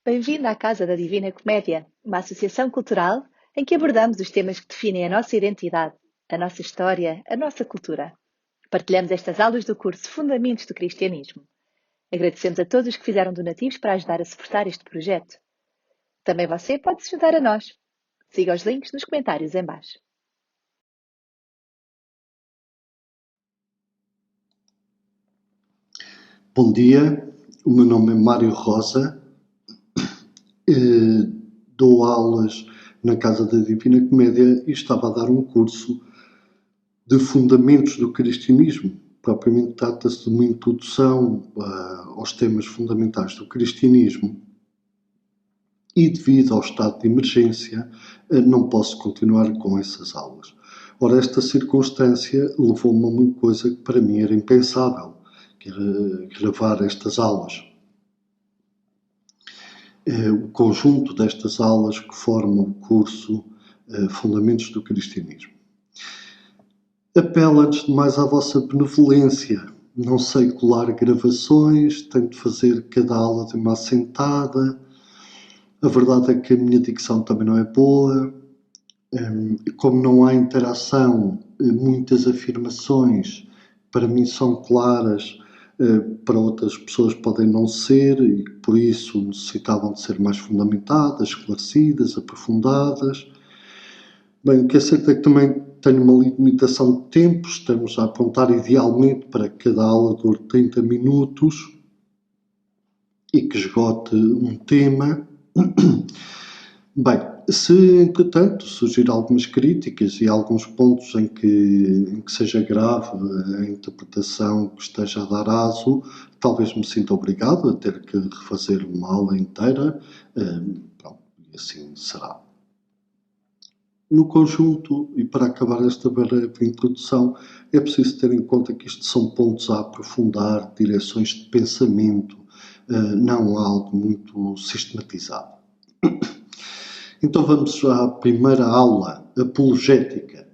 Bem-vindo à Casa da Divina Comédia, uma associação cultural em que abordamos os temas que definem a nossa identidade, a nossa história, a nossa cultura. Partilhamos estas aulas do curso Fundamentos do Cristianismo. Agradecemos a todos os que fizeram donativos para ajudar a suportar este projeto. Também você pode se juntar a nós. Siga os links nos comentários em baixo. Bom dia, o meu nome é Mário Rosa, dou aulas na Casa da Divina Comédia e estava a dar um curso de Fundamentos do Cristianismo. Propriamente trata-se de uma introdução aos temas fundamentais do cristianismo e, devido ao estado de emergência, não posso continuar com essas aulas. Ora, esta circunstância levou-me a uma coisa que para mim era impensável, que era gravar estas aulas. O conjunto destas aulas que formam o curso Fundamentos do Cristianismo. Apelo antes de mais à vossa benevolência. Não sei colar gravações, tenho de fazer cada aula de uma assentada. A verdade é que a minha dicção também não é boa. Como não há interação, muitas afirmações para mim são claras, para outras pessoas podem não ser, e por isso necessitavam de ser mais fundamentadas, esclarecidas, aprofundadas. Bem, o que é certo é que também tenho uma limitação de tempo, estamos a apontar idealmente para que cada aula dure 30 minutos e que esgote um tema. Bem, se entretanto surgir algumas críticas e alguns pontos em que seja grave a interpretação que esteja a dar aso, talvez me sinta obrigado a ter que refazer uma aula inteira, e assim será. No conjunto, e para acabar esta breve introdução, é preciso ter em conta que isto são pontos a aprofundar, direções de pensamento, não algo muito sistematizado. Então vamos à primeira aula, apologética.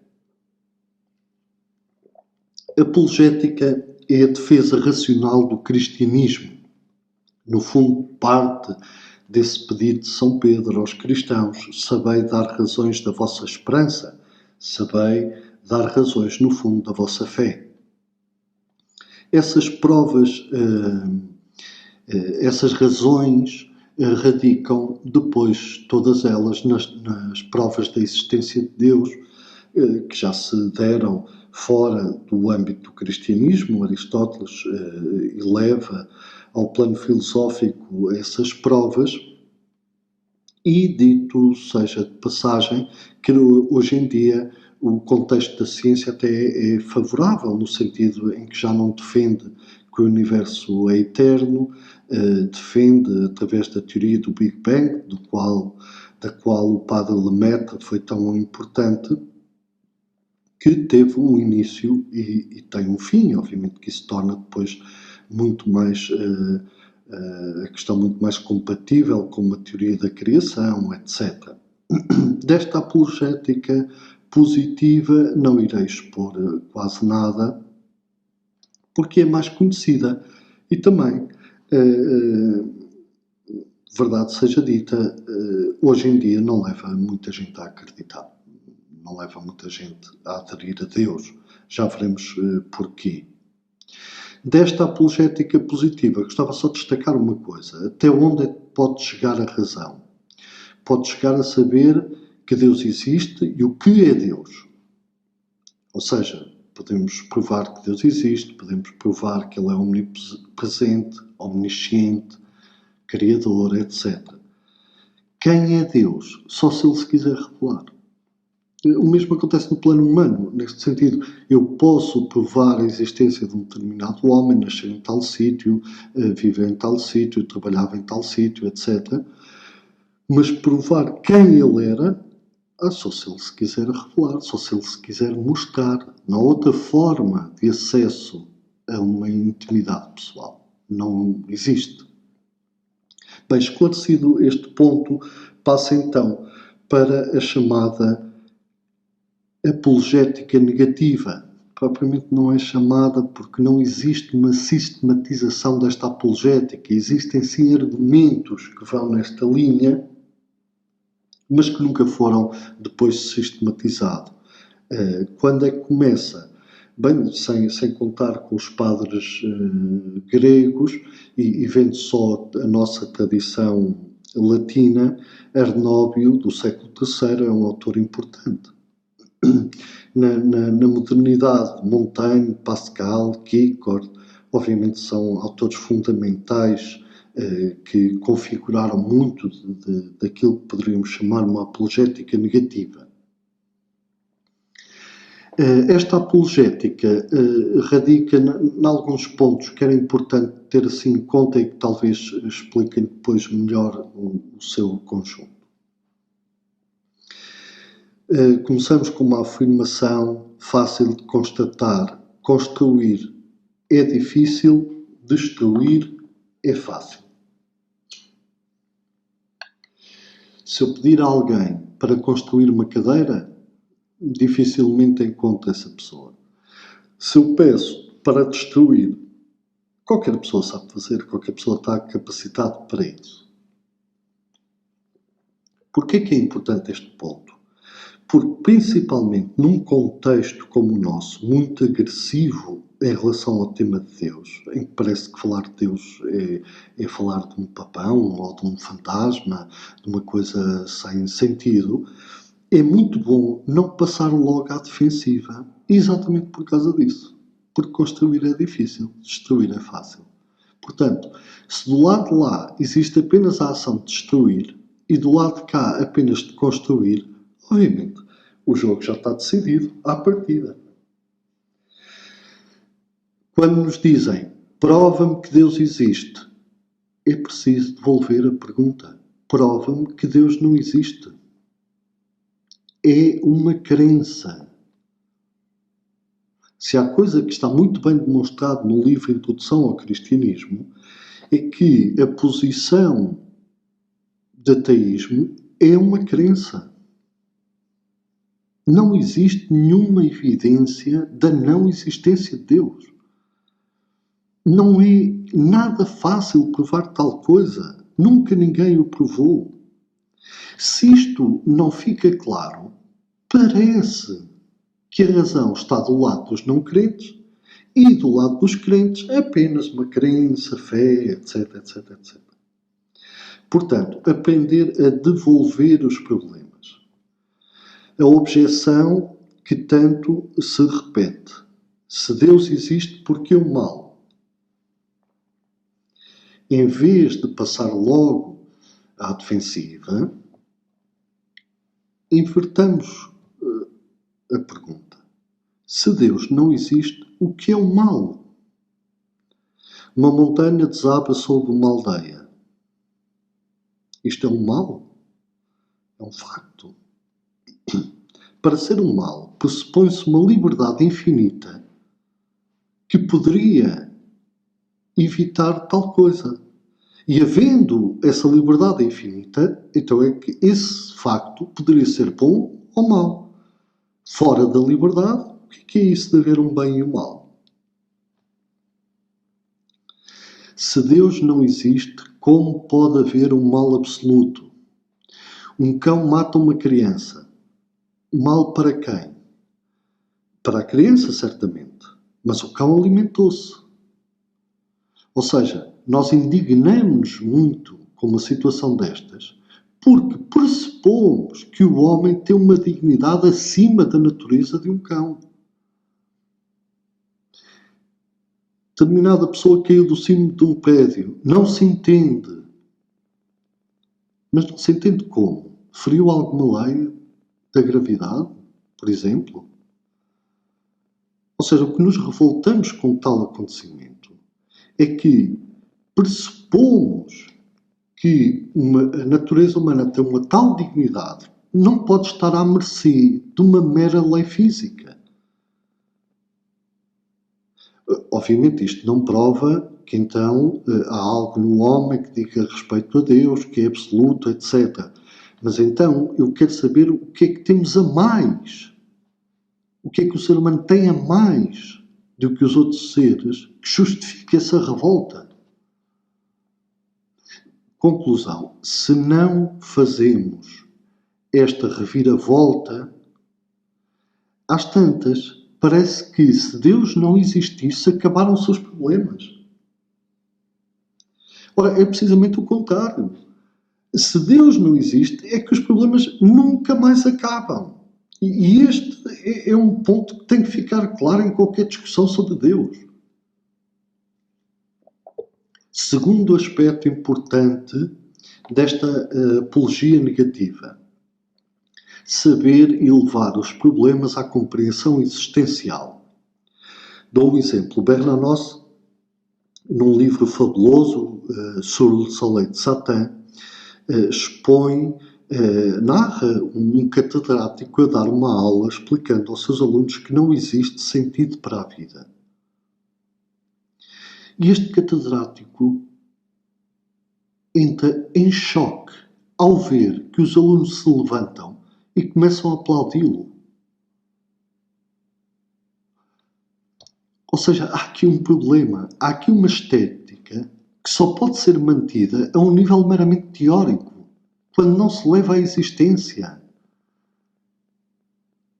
Apologética é a defesa racional do cristianismo. No fundo, parte desse pedido de São Pedro aos cristãos: sabei dar razões da vossa esperança, sabei dar razões, no fundo, da vossa fé. Essas provas, essas razões radicam depois, todas elas, nas provas da existência de Deus, que já se deram fora do âmbito do cristianismo. Aristóteles eleva ao plano filosófico essas provas, e dito seja de passagem que hoje em dia o contexto da ciência até é favorável, no sentido em que já não defende que o universo é eterno, defende, através da teoria do Big Bang, da qual o padre Lemaitre foi tão importante, que teve um início e tem um fim. Obviamente que isso torna depois muito mais a questão muito mais compatível com uma teoria da criação, etc. Desta apologética positiva não irei expor quase nada, porque é mais conhecida e também, verdade seja dita, hoje em dia não leva muita gente a acreditar, não leva muita gente a aderir a Deus. Já veremos porquê. Desta apologética positiva, gostava só de destacar uma coisa: até onde pode chegar a razão? Pode chegar a saber que Deus existe e o que é Deus. Ou seja, podemos provar que Deus existe, podemos provar que Ele é omnipresente, omnisciente, criador, etc. Quem é Deus? Só se Ele se quiser revelar. O mesmo acontece no plano humano, neste sentido. Eu posso provar a existência de um determinado homem, nasceu em tal sítio, viveu em tal sítio, trabalhava em tal sítio, etc. Mas provar quem ele era, só se ele se quiser revelar, só se ele se quiser mostrar. Não há outra forma de acesso a uma intimidade pessoal. Não existe. Bem, esclarecido este ponto, passa então para a chamada apologética negativa. propriamente não é chamada porque não existe uma sistematização desta apologética. Existem sim argumentos que vão nesta linha, mas que nunca foram depois sistematizados. Quando é que começa? Bem, sem contar com os padres gregos e vendo só a nossa tradição latina, Arnóbio, do século III, é um autor importante. Na modernidade, Montaigne, Pascal, Kierkegaard, obviamente são autores fundamentais que configuraram muito daquilo que poderíamos chamar uma apologética negativa. Esta apologética radica em alguns pontos que era importante ter assim em conta e que talvez expliquem depois melhor o seu conjunto. Começamos com uma afirmação fácil de constatar. Construir é difícil, destruir é fácil. Se eu pedir a alguém para construir uma cadeira, dificilmente encontro essa pessoa. Se eu peço para destruir, qualquer pessoa sabe fazer, qualquer pessoa está capacitada para isso. Porquê que é importante este ponto? Porque, principalmente num contexto como o nosso, muito agressivo em relação ao tema de Deus, em que parece que falar de Deus é falar de um papão ou de um fantasma, de uma coisa sem sentido, é muito bom não passar logo à defensiva, exatamente por causa disso. Porque construir é difícil, destruir é fácil. Portanto, se do lado de lá existe apenas a ação de destruir e do lado de cá apenas de construir, obviamente, o jogo já está decidido à partida. Quando nos dizem, prova-me que Deus existe, é preciso devolver a pergunta. Prova-me que Deus não existe. É uma crença. Se há coisa que está muito bem demonstrado no livro Introdução ao Cristianismo, é que a posição de ateísmo é uma crença. Não existe nenhuma evidência da não existência de Deus. Não é nada fácil provar tal coisa. Nunca ninguém o provou. Se isto não fica claro, parece que a razão está do lado dos não crentes e do lado dos crentes é apenas uma crença, fé, etc, etc, etc. Portanto, aprender a devolver os problemas. A objeção que tanto se repete. Se Deus existe, por que o mal? Em vez de passar logo à defensiva, invertamos a pergunta. Se Deus não existe, o que é o mal? Uma montanha desaba sobre uma aldeia. Isto é um mal? É um facto. Para ser um mal, pressupõe-se uma liberdade infinita que poderia evitar tal coisa. E havendo essa liberdade infinita, então é que esse facto poderia ser bom ou mau. Fora da liberdade, o que é isso de haver um bem e um mal? Se Deus não existe, como pode haver um mal absoluto? Um cão mata uma criança. Mal para quem? Para a criança, certamente. Mas o cão alimentou-se. Ou seja, nós indignamos-nos muito com uma situação destas porque pressupomos que o homem tem uma dignidade acima da natureza de um cão. Determinada pessoa caiu do cimo de um prédio. Não se entende. Mas não se entende como? Feriu alguma lei da gravidade, por exemplo? Ou seja, o que nos revoltamos com tal acontecimento é que pressupomos que a natureza humana tem uma tal dignidade, não pode estar à mercê de uma mera lei física. Obviamente isto não prova que então há algo no homem que diga respeito a Deus, que é absoluto, etc. Mas então eu quero saber o que é que temos a mais. O que é que o ser humano tem a mais do que os outros seres que justifique essa revolta? Conclusão: se não fazemos esta reviravolta, às tantas, parece que se Deus não existisse, acabaram-se os problemas. Ora, é precisamente o contrário. Se Deus não existe, é que os problemas nunca mais acabam. E este é um ponto que tem que ficar claro em qualquer discussão sobre Deus. Segundo aspecto importante desta apologia negativa: saber elevar os problemas à compreensão existencial. Dou um exemplo. Bernanos, num livro fabuloso, Sur le Soleil de Satan, narra um catedrático a dar uma aula explicando aos seus alunos que não existe sentido para a vida. E este catedrático entra em choque ao ver que os alunos se levantam e começam a aplaudi-lo. Ou seja, há aqui um problema, há aqui uma estética que só pode ser mantida a um nível meramente teórico, quando não se leva à existência.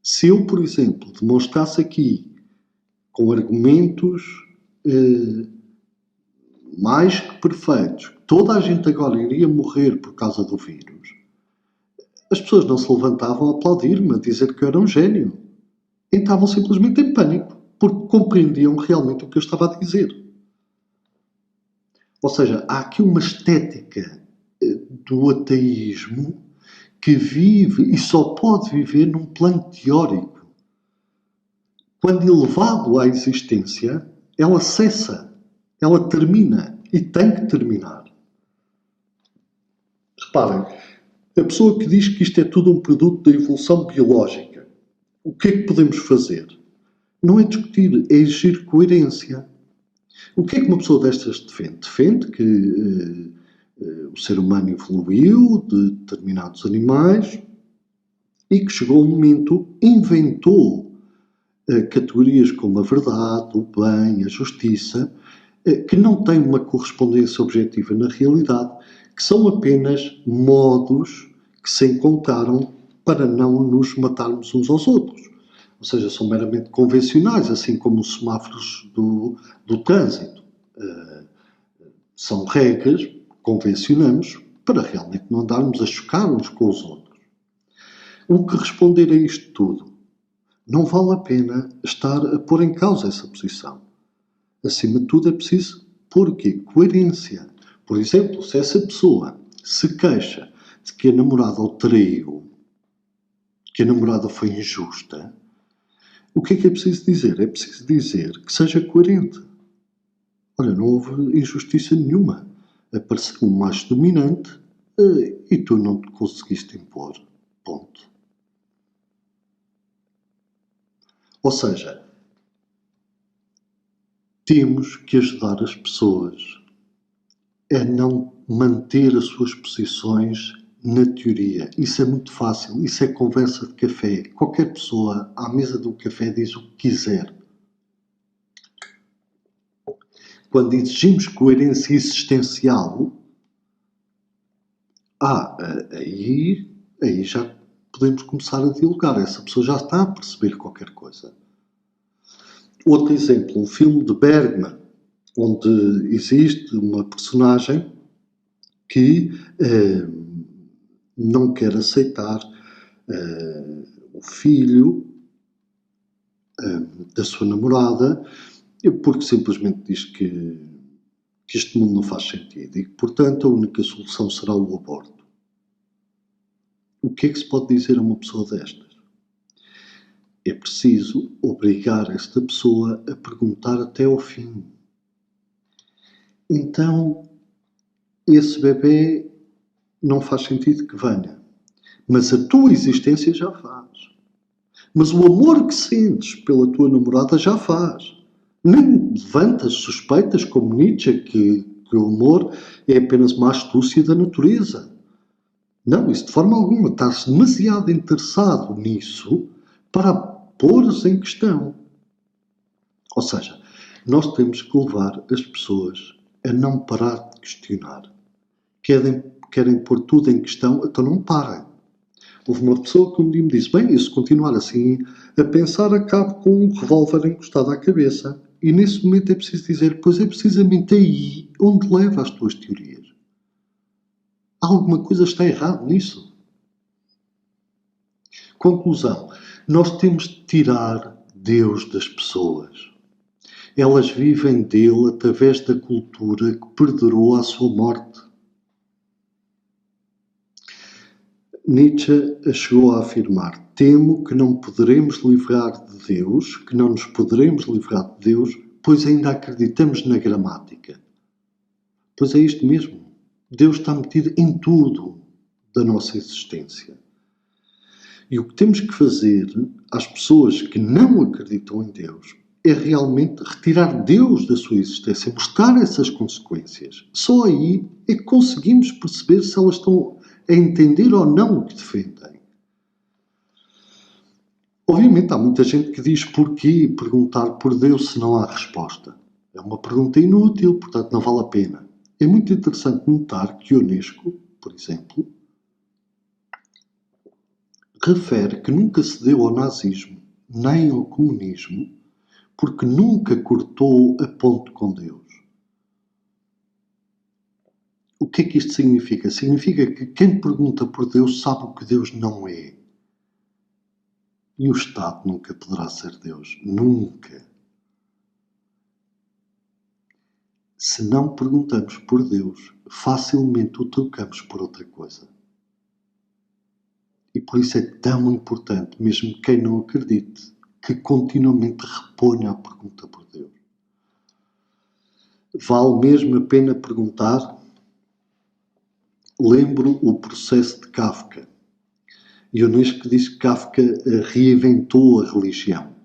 Se eu, por exemplo, demonstrasse aqui, com argumentos mais que perfeitos, que toda a gente agora iria morrer por causa do vírus, as pessoas não se levantavam a aplaudir-me, a dizer que eu era um gênio. Entravam simplesmente em pânico, porque compreendiam realmente o que eu estava a dizer. Ou seja, há aqui uma estética do ateísmo que vive e só pode viver num plano teórico. Quando elevado à existência, ela cessa, ela termina e tem que terminar. Reparem, a pessoa que diz que isto é tudo um produto da evolução biológica, o que é que podemos fazer? Não é discutir, é exigir coerência. O que é que uma pessoa destas defende? Defende que o ser humano evoluiu de determinados animais e que chegou um momento, inventou categorias como a verdade, o bem, a justiça, que não têm uma correspondência objetiva na realidade, que são apenas modos que se encontraram para não nos matarmos uns aos outros. Ou seja, são meramente convencionais, assim como os semáforos do trânsito. São regras que convencionamos para realmente não andarmos a chocar uns com os outros. O que responder a isto tudo? Não vale a pena estar a pôr em causa essa posição. Acima de tudo é preciso pôr o quê? Coerência. Por exemplo, se essa pessoa se queixa de que a namorada o traiu, que a namorada foi injusta, o que é preciso dizer? É preciso dizer que seja coerente. Olha, não houve injustiça nenhuma. Apareceu um macho dominante e tu não te conseguiste impor. Ponto. Ou seja, temos que ajudar as pessoas a não manter as suas posições na teoria. Isso é muito fácil, isso é conversa de café. Qualquer pessoa à mesa do café diz o que quiser. Quando exigimos coerência existencial, aí já podemos começar a dialogar. Essa pessoa já está a perceber qualquer coisa. Outro exemplo, um filme de Bergman, onde existe uma personagem que não quer aceitar o filho da sua namorada, porque simplesmente diz que este mundo não faz sentido e que, portanto, a única solução será o aborto. O que é que se pode dizer a uma pessoa destas? É preciso obrigar esta pessoa a perguntar até ao fim. Então, esse bebê não faz sentido que venha, mas a tua existência já faz. Mas o amor que sentes pela tua namorada já faz. Nem levantas suspeitas como Nietzsche que o amor é apenas uma astúcia da natureza. Não, isso de forma alguma. Estás demasiado interessado nisso para pôr-se em questão. Ou seja, nós temos que levar as pessoas a não parar de questionar. Querem pôr tudo em questão, então não parem. Houve uma pessoa que um dia me disse, bem, e se continuar assim a pensar, acabo com um revólver encostado à cabeça. E nesse momento é preciso dizer, pois é precisamente aí onde leva as tuas teorias. Alguma coisa está errada nisso. Conclusão, nós temos de tirar Deus das pessoas. Elas vivem dele através da cultura que perdurou à sua morte. Nietzsche chegou a afirmar, temo que não poderemos livrar de Deus, que não nos poderemos livrar de Deus, pois ainda acreditamos na gramática. Pois é isto mesmo. Deus está metido em tudo da nossa existência. E o que temos que fazer às pessoas que não acreditam em Deus é realmente retirar Deus da sua existência, mostrar essas consequências. Só aí é que conseguimos perceber se elas estão a entender ou não o que defendem. Obviamente há muita gente que diz porquê perguntar por Deus se não há resposta. É uma pergunta inútil, portanto não vale a pena. É muito interessante notar que a Unesco, por exemplo, refere que nunca cedeu ao nazismo nem ao comunismo porque nunca cortou a ponte com Deus. O que é que isto significa? Significa que quem pergunta por Deus sabe o que Deus não é. E o Estado nunca poderá ser Deus. Nunca. Se não perguntamos por Deus, facilmente o trocamos por outra coisa. E por isso é tão importante, mesmo quem não acredite, que continuamente reponha a pergunta por Deus. Vale mesmo a pena perguntar? Lembro o processo de Kafka. Ionesco diz que Kafka reinventou a religião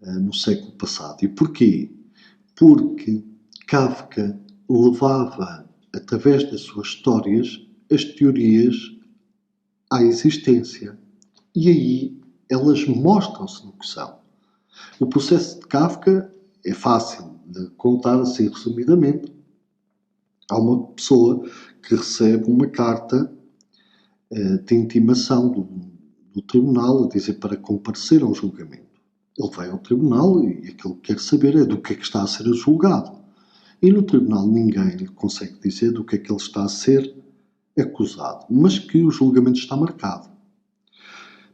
no século passado. E porquê? Porque Kafka levava, através das suas histórias, as teorias à existência. E aí elas mostram-se no que são. O processo de Kafka é fácil de contar assim resumidamente. Há uma pessoa que recebe uma carta de intimação do tribunal a dizer para comparecer ao julgamento. Ele vai ao tribunal e aquilo que quer saber é do que é que está a ser julgado. E no tribunal ninguém lhe consegue dizer do que é que ele está a ser acusado, mas que o julgamento está marcado.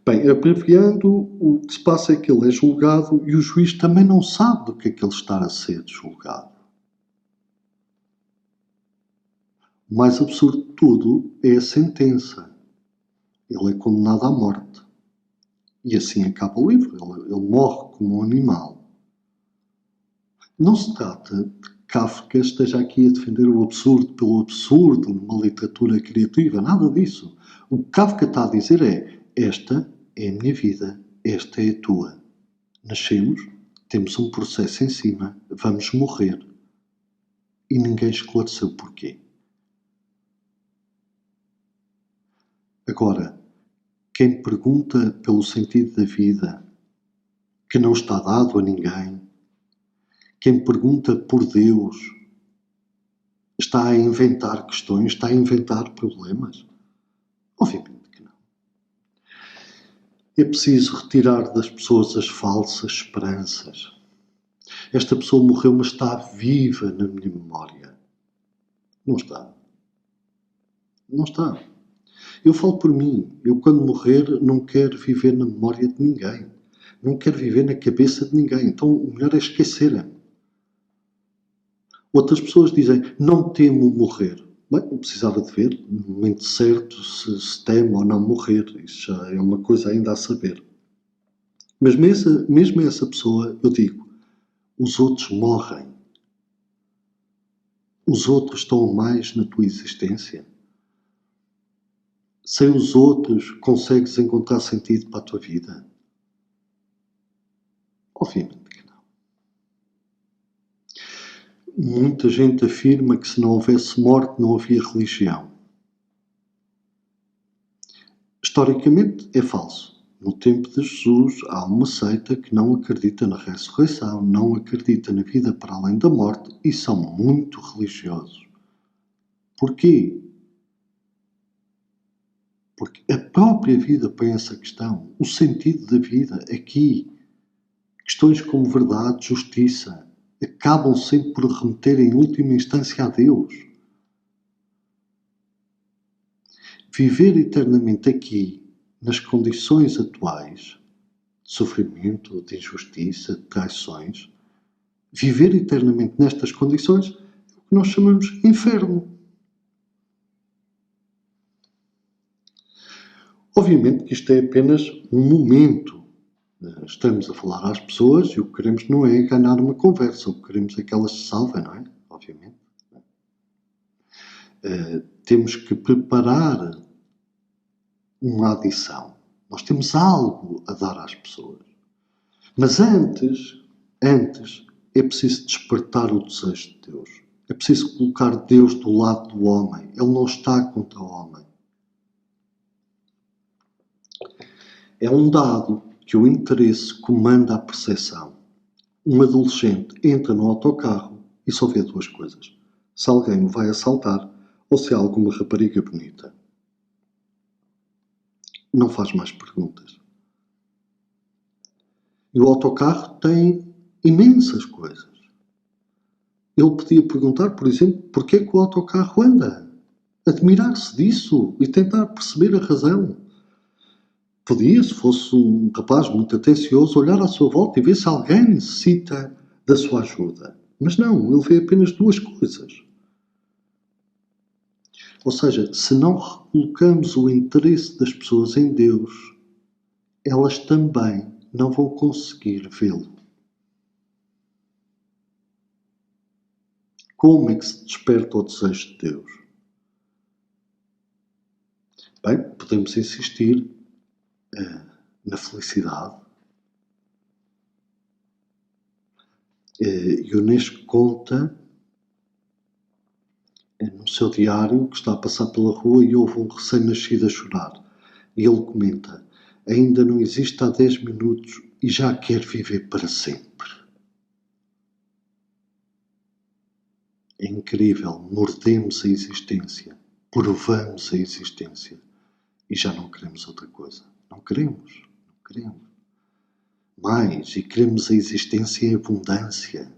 Bem, abreviando, o que se passa é que ele é julgado e o juiz também não sabe do que é que ele está a ser julgado. O mais absurdo de tudo é a sentença. Ele é condenado à morte. E assim acaba o livro. Ele morre como um animal. Não se trata de que Kafka esteja aqui a defender o absurdo pelo absurdo numa literatura criativa. Nada disso. O que Kafka está a dizer é: esta é a minha vida, esta é a tua. Nascemos, temos um processo em cima, vamos morrer. E ninguém esclareceu porquê. Agora, quem pergunta pelo sentido da vida, que não está dado a ninguém, quem pergunta por Deus, está a inventar questões, está a inventar problemas? Obviamente que não. É preciso retirar das pessoas as falsas esperanças. Esta pessoa morreu, mas está viva na minha memória. Não está. Não está. Eu falo por mim. Eu, quando morrer, não quero viver na memória de ninguém. Não quero viver na cabeça de ninguém. Então, o melhor é esquecer-me. Outras pessoas dizem, não temo morrer. Bem, eu precisava de ver, no momento certo, se temo ou não morrer. Isso já é uma coisa ainda a saber. Mas mesmo essa pessoa, eu digo, os outros morrem. Os outros estão mais na tua existência. Sem os outros, consegues encontrar sentido para a tua vida? Obviamente que não. Muita gente afirma que se não houvesse morte, não havia religião. Historicamente, é falso. No tempo de Jesus, há uma seita que não acredita na ressurreição, não acredita na vida para além da morte e são muito religiosos. Porquê? Porque a própria vida põe essa questão. O sentido da vida aqui, questões como verdade, justiça, acabam sempre por remeter em última instância a Deus. Viver eternamente aqui, nas condições atuais, de sofrimento, de injustiça, de traições, viver eternamente nestas condições é o que nós chamamos inferno. Obviamente que isto é apenas um momento. Estamos a falar às pessoas e o que queremos não é ganhar uma conversa, o que queremos é que elas se salvem, não é? Obviamente. Temos que preparar uma adição. Nós temos algo a dar às pessoas. Mas antes é preciso despertar o desejo de Deus. É preciso colocar Deus do lado do homem. Ele não está contra o homem. É um dado que o interesse comanda a percepção. Um adolescente entra no autocarro e só vê duas coisas. Se alguém o vai assaltar ou se há alguma rapariga bonita. Não faz mais perguntas. E o autocarro tem imensas coisas. Ele podia perguntar, por exemplo, porquê que o autocarro anda? Admirar-se disso e tentar perceber a razão. Podia, se fosse um rapaz muito atencioso, olhar à sua volta e ver se alguém necessita da sua ajuda. Mas não, ele vê apenas duas coisas. Ou seja, se não recolocamos o interesse das pessoas em Deus, elas também não vão conseguir vê-lo. Como é que se desperta o desejo de Deus? Bem, podemos insistir na felicidade. E o Unesco conta no seu diário que está a passar pela rua e ouve um recém-nascido a chorar. E ele comenta: ainda não existe há 10 minutos e já quer viver para sempre. É incrível, mordemos a existência, provamos a existência e já não queremos outra coisa. Não queremos. Mais, e queremos a existência em abundância.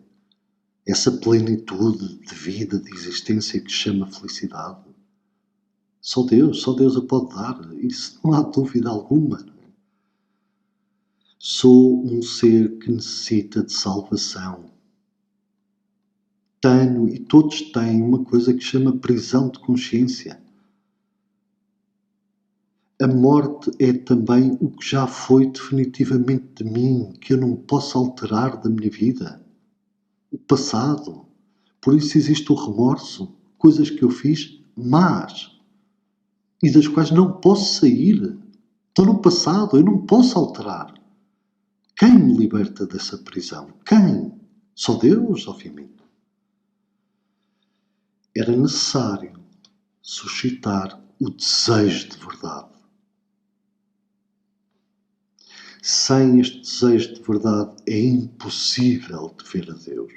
Essa plenitude de vida, de existência que se chama felicidade. Só Deus a pode dar. Isso não há dúvida alguma. Sou um ser que necessita de salvação. Tenho, e todos têm, uma coisa que se chama prisão de consciência. A morte é também o que já foi definitivamente de mim, que eu não posso alterar da minha vida. O passado. Por isso existe o remorso. Coisas que eu fiz más e das quais não posso sair. Estão no passado, eu não posso alterar. Quem me liberta dessa prisão? Quem? Só Deus, obviamente. Era necessário suscitar o desejo de verdade. Sem este desejo de verdade é impossível de ver a Deus.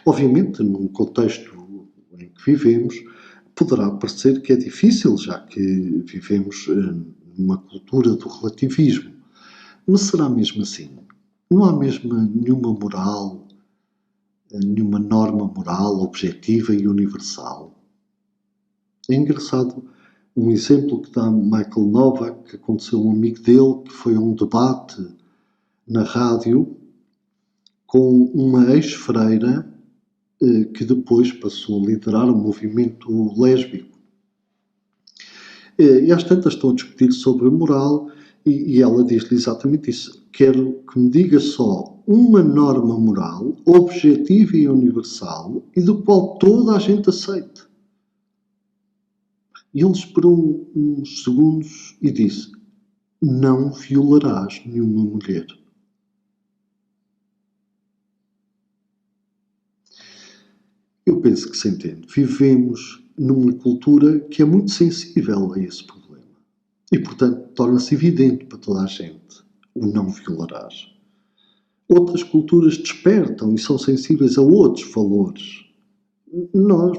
Obviamente, num contexto em que vivemos, poderá parecer que é difícil, já que vivemos numa cultura do relativismo. Mas será mesmo assim? Não há mesmo nenhuma moral, nenhuma norma moral objetiva e universal? É engraçado um exemplo que dá Michael Novak, que aconteceu a um amigo dele, que foi a um debate na rádio com uma ex-freira que depois passou a liderar o movimento lésbico. E às tantas estão a discutir sobre a moral e ela diz-lhe exatamente isso. Quero que me diga só uma norma moral, objetiva e universal, e do qual toda a gente aceite. E ele esperou uns segundos e disse: não violarás nenhuma mulher. Eu penso que se entende. Vivemos numa cultura que é muito sensível a esse problema. E, portanto, torna-se evidente para toda a gente o não violarás. Outras culturas despertam e são sensíveis a outros valores. Nós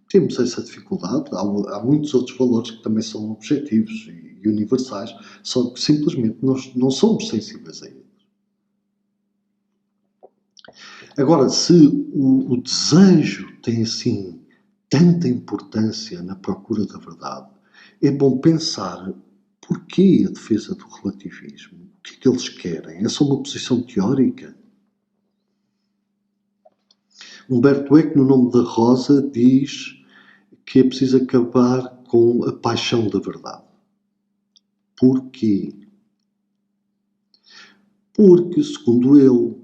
temos essa dificuldade. Há muitos outros valores que também são objetivos e universais, só que simplesmente nós não somos sensíveis a eles. Agora, se o desejo tem assim tanta importância na procura da verdade, é bom pensar porquê a defesa do relativismo. O que é que eles querem? É só uma posição teórica? Humberto Eco, no Nome da Rosa, diz que é preciso acabar com a paixão da verdade. Porquê? Porque, segundo ele,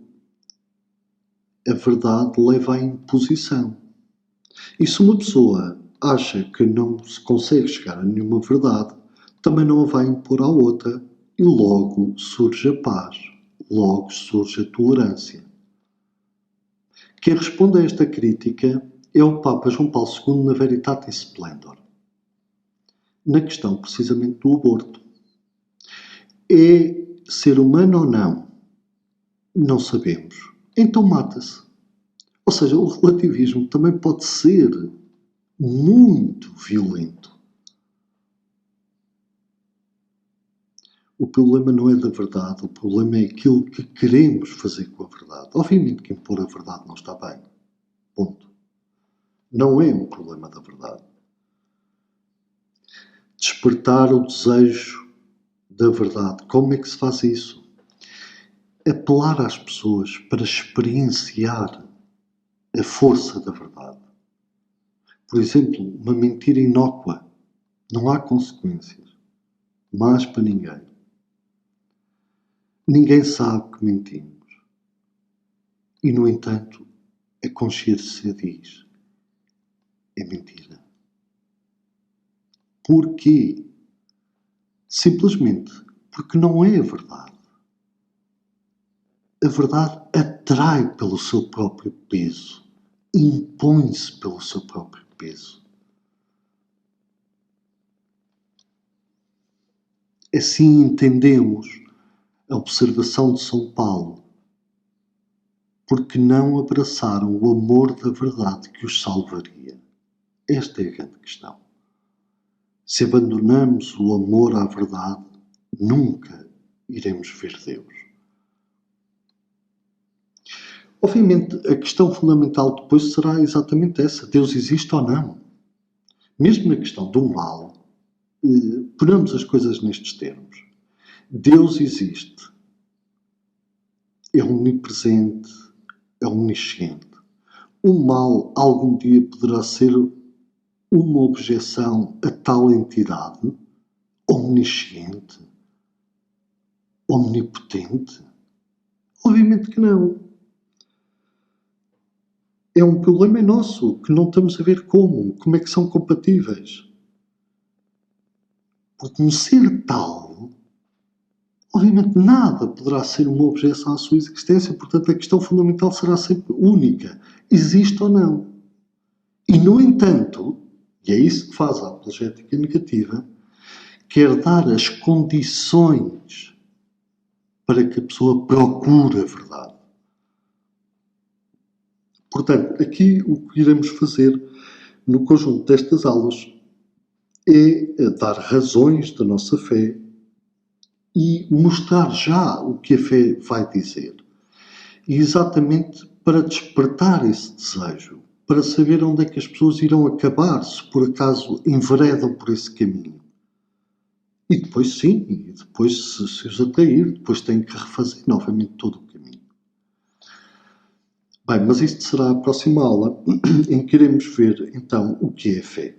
a verdade leva à imposição. E se uma pessoa acha que não se consegue chegar a nenhuma verdade, também não a vai impor à outra e logo surge a paz, logo surge a tolerância. Quem responde a esta crítica é o Papa João Paulo II na Veritatis Splendor, na questão precisamente do aborto. É ser humano ou não? Não sabemos. Então mata-se. Ou seja, o relativismo também pode ser muito violento. O problema não é da verdade, o problema é aquilo que queremos fazer com a verdade. Obviamente que impor a verdade não está bem. Ponto. Não é um problema da verdade. Despertar o desejo da verdade. Como é que se faz isso? Apelar às pessoas para experienciar a força da verdade. Por exemplo, uma mentira inócua. Não há consequências. Mas para ninguém. Ninguém sabe que mentimos. E, no entanto, a consciência diz: é mentira. Porquê? Simplesmente porque não é a verdade. A verdade atrai pelo seu próprio peso. Impõe-se pelo seu próprio peso. Assim entendemos a observação de São Paulo. Porque não abraçaram o amor da verdade que os salvaria. Esta é a grande questão. Se abandonamos o amor à verdade, nunca iremos ver Deus. Obviamente, a questão fundamental depois será exatamente essa. Deus existe ou não? Mesmo na questão do mal, ponhamos as coisas nestes termos. Deus existe. É omnipresente, é omnisciente. O mal algum dia poderá ser uma objeção a tal entidade omnisciente, omnipotente? Obviamente que não. É um problema nosso, que não estamos a ver como é que são compatíveis. Porque um ser tal, obviamente nada poderá ser uma objeção à sua existência, portanto a questão fundamental será sempre única, existe ou não. E no entanto, e é isso que faz a apologética negativa, quer dar as condições para que a pessoa procure a verdade. Portanto, aqui o que iremos fazer no conjunto destas aulas é dar razões da nossa fé e mostrar já o que a fé vai dizer. E exatamente para despertar esse desejo, para saber onde é que as pessoas irão acabar, se por acaso enveredam por esse caminho. E depois sim, e depois se os atrair, depois têm que refazer novamente todo o caminho. Bem, mas isto será a próxima aula, em que iremos ver então o que é a fé.